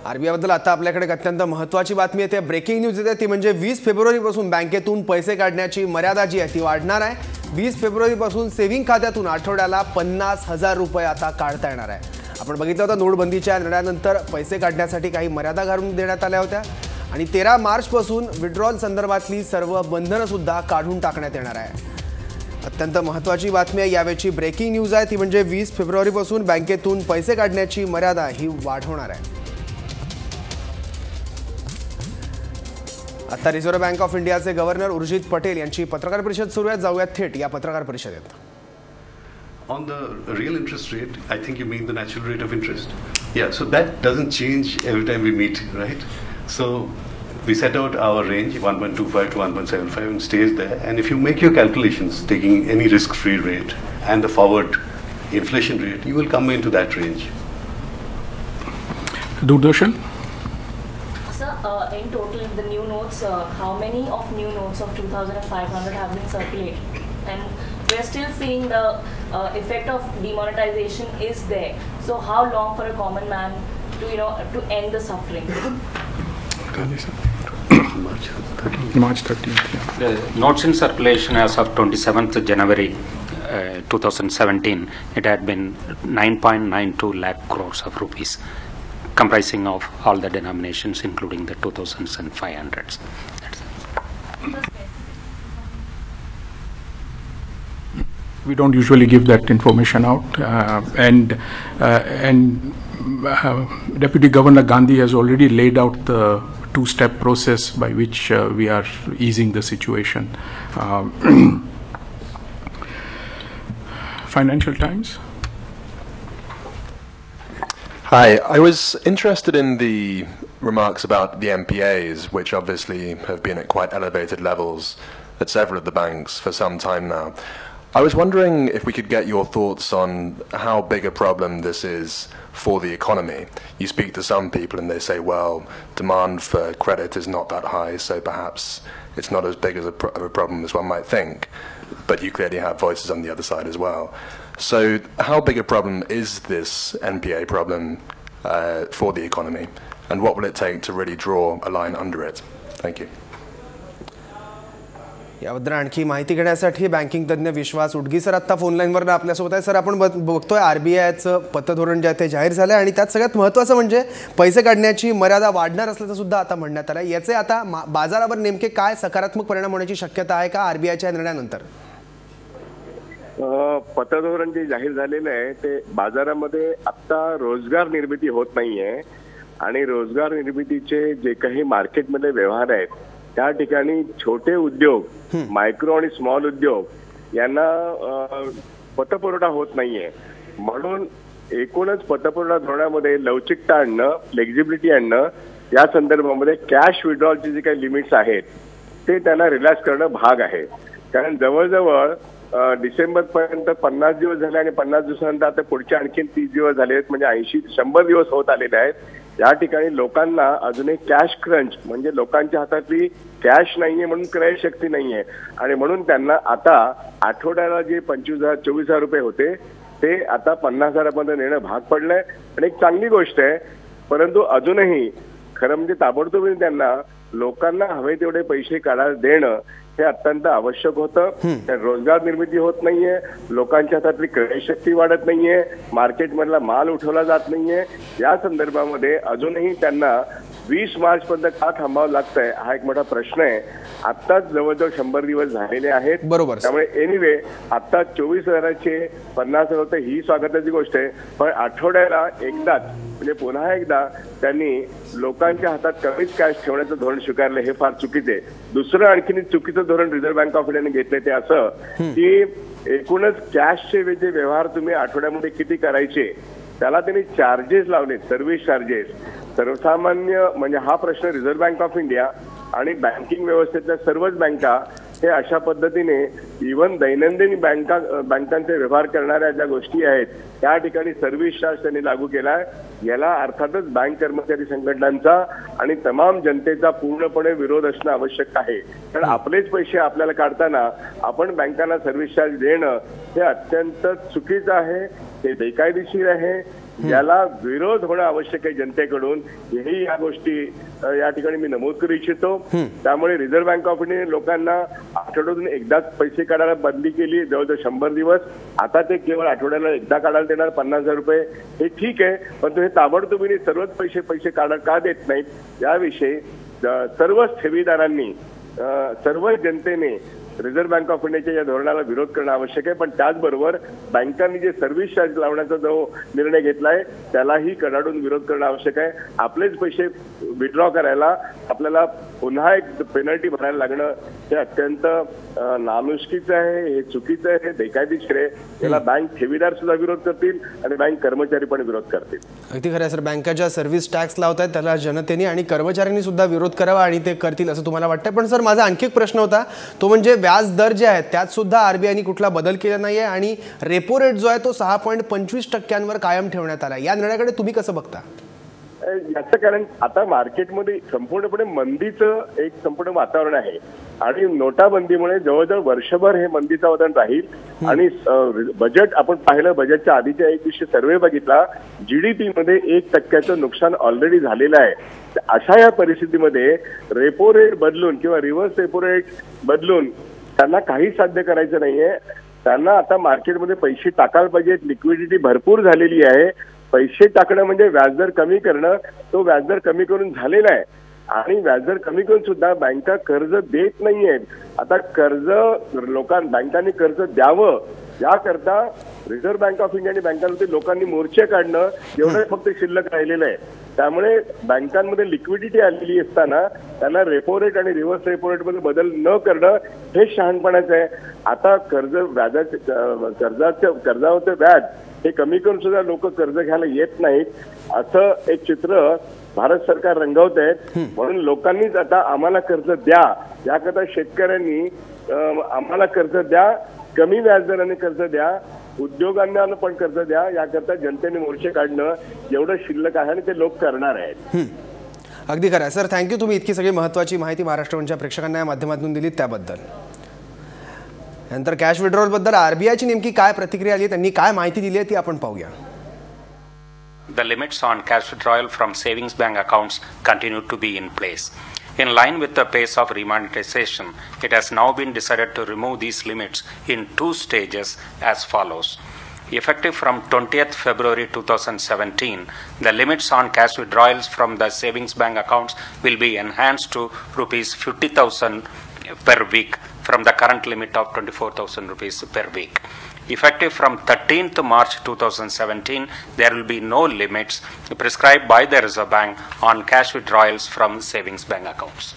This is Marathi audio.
आरबीआयबद्दल आता आपल्याकडे एक अत्यंत महत्त्वाची बातमी येते, ब्रेकिंग न्यूज येते, ती म्हणजे 20 फेब्रुवारीपासून बँकेतून पैसे काढण्याची मर्यादा जी आहे ती वाढणार आहे। 20 फेब्रुवारीपासून सेव्हिंग खात्यातून आठवड्याला 50,000 रुपये आता काढता येणार आहे। आपण बघितलं होतं नोटबंदीच्या निर्णयानंतर पैसे काढण्यासाठी काही मर्यादा घालून देण्यात आल्या होत्या आणि 13 मार्चपासून विड्रॉल संदर्भातली सर्व बंधनं सुद्धा काढून टाकण्यात येणार आहे। अत्यंत महत्त्वाची बातमी आहे, यावेळची ब्रेकिंग न्यूज आहे, ती म्हणजे 20 फेब्रुवारीपासून बँकेतून पैसे काढण्याची मर्यादा ही वाढवणार आहे। आता रिझर्व्ह बँक ऑफ इंडियाचे गव्हर्नर उर्जित पटेल यांची पत्रकार परिषद सुरू आहे, जाऊयात थेट या पत्रकार परिषदेत। On the real interest rate, I think you mean the natural rate of interest. Yeah, so that doesn't change every time we meet, right? So we set out our range 1.25 to 1.75 and stays there. And if you make your calculations taking any risk-free rate and the forward inflation rate, you will come into that range. Doordarshan? Sir, in total, the new notes, how many of new notes of 2,500 have been circulated? And we're still seeing the effect of demonetization is there. So how long for a common man to, to end the suffering? March 13th. Yeah. The notes in circulation as of 27th January 2017, it had been 9.92 lakh crores of rupees, comprising of all the denominations, including the 2000s and 500s. We don't usually give that information out, and Deputy Governor Gandhi has already laid out the two-step process by which we are easing the situation. Financial Times. Hi, I was interested in the remarks about the NPAs, which obviously have been at quite elevated levels at several of the banks for some time now. I was wondering if we could get your thoughts on how big a problem this is for the economy. You speak to some people and they say, well, demand for credit is not that high, so perhaps it's not as big of a problem as one might think. But you clearly have voices on the other side as well. So how big a problem is this NPA problem for the economy? And what will it take to really draw a line under it? Thank you. याबद्दल आणखी माहिती घेण्यासाठी बँकिंग तज्ञ विश्वास उडगी सर आता फोन लाईनवर आपल्यासोबत आहे। सर, आपण बघतोय आरबीआयचं पतधोरण जे आहे ते जाहीर झालं आणि त्यात सगळ्यात महत्त्वाचं म्हणजे पैसे काढण्याची मर्यादा वाढणार असल्याचं सुद्धा आता म्हणण्यात आलं। याचे आता बाजारावर नेमके काय सकारात्मक परिणाम होण्याची शक्यता आहे का आरबीआयच्या निर्णयानंतर? पतधोरण जे जाहीर झालेलं आहे ते बाजारामध्ये आता रोजगार निर्मिती होत नाहीये आणि रोजगार निर्मितीचे जे काही मार्केटमध्ये व्यवहार आहेत त्या ठिकाणी छोटे उद्योग, मायक्रो आणि स्मॉल उद्योग यांना पतपुरवठा होत नाहीये। म्हणून एकूणच पतपुरवठा धोरणामध्ये लवचिकता आणणं, फ्लेक्झिबिलिटी आणणं, या संदर्भामध्ये कॅश विड्रॉलचे जे काही लिमिट्स आहेत ते त्यांना रिलॅक्स करणं भाग आहे। कारण जवळजवळ डिसेंबर पर्यंत 50 दिवस झाले आणि 50 दिवसानंतर आता पुढचे आणखी 30 दिवस झाले आहेत, म्हणजे 80-100 दिवस होत आलेले आहेत। या ठिकाणी लोकांना अजूनही कॅश क्रंच म्हणजे लोकांच्या हातातली कॅश नाहीये म्हणून क्रय शक्ती नाहीये आणि म्हणून त्यांना आता आठवड्याला जे 25,000-24,000 रुपये होते ते आता 50,000 पर्यंत नेणं भाग पडलंय आणि एक चांगली गोष्ट आहे। परंतु अजूनही खरं म्हणजे ताबडतोब त्यांना लोकांना हवे तेवढे पैसे काढायला देणं हे अत्यंत आवश्यक होतं। रोजगार निर्मिती होत नाहीये, लोकांच्या हातातली क्रय शक्ती वाढत नाहीये, मार्केटमधला माल उठवला जात नाहीये। या संदर्भामध्ये अजूनही त्यांना 20 मार्च पर्यंत का थांबावं लागतंय हा एक मोठा प्रश्न आहे। आत्ताच जवळजवळ 100 दिवस झालेले आहेत, बरोबर। त्यामुळे एनिवे आता 24,000चे 50,000 होते ही स्वागताची गोष्ट आहे, पण आठवड्याला एकदाच म्हणजे पुन्हा एकदा त्यांनी लोकांच्या हातात कमीच कॅश ठेवण्याचं धोरण स्वीकारलं हे फार चुकीचं आहे। दुसरं आणखीन चुकीचं धोरण रिझर्व्ह बँक ऑफ इंडियाने घेतलंय ते असं की एकूणच कॅशचे जे व्यवहार तुम्ही आठवड्यामध्ये किती करायचे त्याला त्यांनी चार्जेस लावले, सर्व्हिस चार्जेस। सर्वसामान्य म्हणजे हा प्रश्न रिझर्व्ह बँक ऑफ इंडिया आणि बँकिंग व्यवस्थेतल्या सर्वच बँका हे अशा पद्धतीने इव्हन दैनंदिन बँकांचे व्यवहार करणाऱ्या ज्या गोष्टी आहेत त्या ठिकाणी सर्व्हिस चार्ज त्यांनी लागू केलाय। याला अर्थातच बँक कर्मचारी संघटनांचा आणि तमाम जनतेचा पूर्णपणे विरोध असणं आवश्यक आहे। कारण आपलेच पैसे आपल्याला काढताना आपण बँकांना सर्व्हिस चार्ज देणं हे अत्यंत चुकीचं आहे, हे बेकायदेशीर आहे। याला विरोध होणं आवश्यक आहे जनतेकडून, हेही या गोष्टी या ठिकाणी मी नमूद करू इच्छितो. त्यामुळे रिझर्व्ह बँक ऑफ इंडियाने लोकांना आठवड्यातून एकदाच पैसे काढायला बंदी केली, जवळजवळ 100 दिवस. आता ते केवळ आठवड्याला एकदा काढायला देणार 50,000 रुपये. हे ठीक आहे, पण हे ताबडतोबीने सर्वच पैसे का देत नाहीत याविषयी सर्वच ठेवीदारांनी, सर्व जनतेने रिझर्व्ह बँक ऑफ इंडियाच्या या धोरणाला विरोध करणं आवश्यक आहे. पण त्याचबरोबर बँकांनी जे सर्व्हिस चार्ज लावण्याचा जो निर्णय घेतलाय त्यालाही कडाडून विरोध करणं आवश्यक आहे. आपलेच पैसे विड्रॉ करायला आपल्याला पुन्हा एक पेनल्टी भरायला लागणं हे अत्यंत नामुष्कीचं आहे, हे चुकीचं आहे, हे बेकायदेशीर आहे. याला बँक ठेवीदार सुद्धा विरोध करतील आणि बँक कर्मचारी पण विरोध करतील. अगदी खरं आहे सर. बँकाच्या सर्व्हिस टॅक्स लावतायत त्याला जनतेने आणि कर्मचाऱ्यांनी सुद्धा विरोध करावा आणि ते करतील असं तुम्हाला वाटतं. पण सर माझा आणखी एक प्रश्न होता, तो म्हणजे व्याज दर जे आहेत त्यात सुद्धा आरबीआयने कुठला बदल केला नाहीये आणि रेपो रेट जो आहे तो 6.25% कायम ठेवण्यात आला. या निर्णयाकडे तुम्ही कसं बघता? याचं कारण आता मार्केटमध्ये संपूर्णपणे मंदीचं एक संपूर्ण वातावरण आहे आणि नोटाबंदीमुळे जवळजवळ वर्षभर हे मंदीचं वातावरण राहील. आणि बजेट आपण पाहिलं, बजेटच्या आधीच्या एक दिवशी सर्व्हे बघितला, जीडीपी मध्ये 1% नुकसान ऑलरेडी झालेलं आहे. अशा या परिस्थितीमध्ये रेपो रेट बदलून किंवा रिव्हर्स रेपो रेट बदलून त्यांना काही साध्य करायचं नाहीये. त्यांना आता मार्केटमध्ये पैसे टाकायला पाहिजेत, लिक्विडिटी भरपूर झालेली आहे. पैसे टाकणं म्हणजे व्याजदर कमी करणं, तो व्याजदर कमी करून झालेला आहे आणि व्याजदर कमी करून सुद्धा बँका कर्ज देत नाहीयेत. आता कर्ज बँकांनी कर्ज द्यावं याकरता रिझर्व्ह बँक ऑफ इंडिया आणि बँकांमध्ये लोकांनी मोर्चे काढणं एवढं फक्त शिल्लक राहिलेलं आहे. त्यामुळे बँकांमध्ये लिक्विडिटी आलेली असताना त्यांना रेपो रेट आणि रिव्हर्स रेपो रेट मध्ये बदल न करणं हे शहाणपणाचं आहे. आता कर्जावरचं व्याज हे कमी करून सुद्धा लोक कर्ज घ्यायला येत नाहीत, असं एक चित्र भारत सरकार रंगवत आहेत. म्हणून लोकांनीच आता आम्हाला कर्ज द्या याकरता शेतकऱ्यांनी आम्हाला कर्ज द्या, कमी व्याजदराने कर्ज द्या, उद्योगांना पण कर्ज द्या याकरता जनतेने मोर्चे काढणं एवढं शिल्लक आहे आणि ते लोक करणार आहेत. अगदी खरं आहे सर. थँक्यू, तुम्ही इतकी सगळी महत्त्वाची माहिती महाराष्ट्रच्या प्रेक्षकांना या माध्यमातून दिली त्याबद्दल. नंतर कॅश विड्रॉल बद्दल आरबीआयची नेमकी काय प्रतिक्रिया आली, त्यांनी काय माहिती दिली आहे ती आपण पाहूया. The limits on cash withdrawal from savings bank accounts continue to be in place. In line with the pace of remonetization, it has now been decided to remove these limits in 2 stages as follows. Effective from 20th February 2017, the limits on cash withdrawals from the savings bank accounts will be enhanced to rupees 50,000 per week from the current limit of 24,000 rupees per week. Effective from 13th March 2017, there will be no limits prescribed by the Reserve Bank on cash withdrawals from savings bank accounts.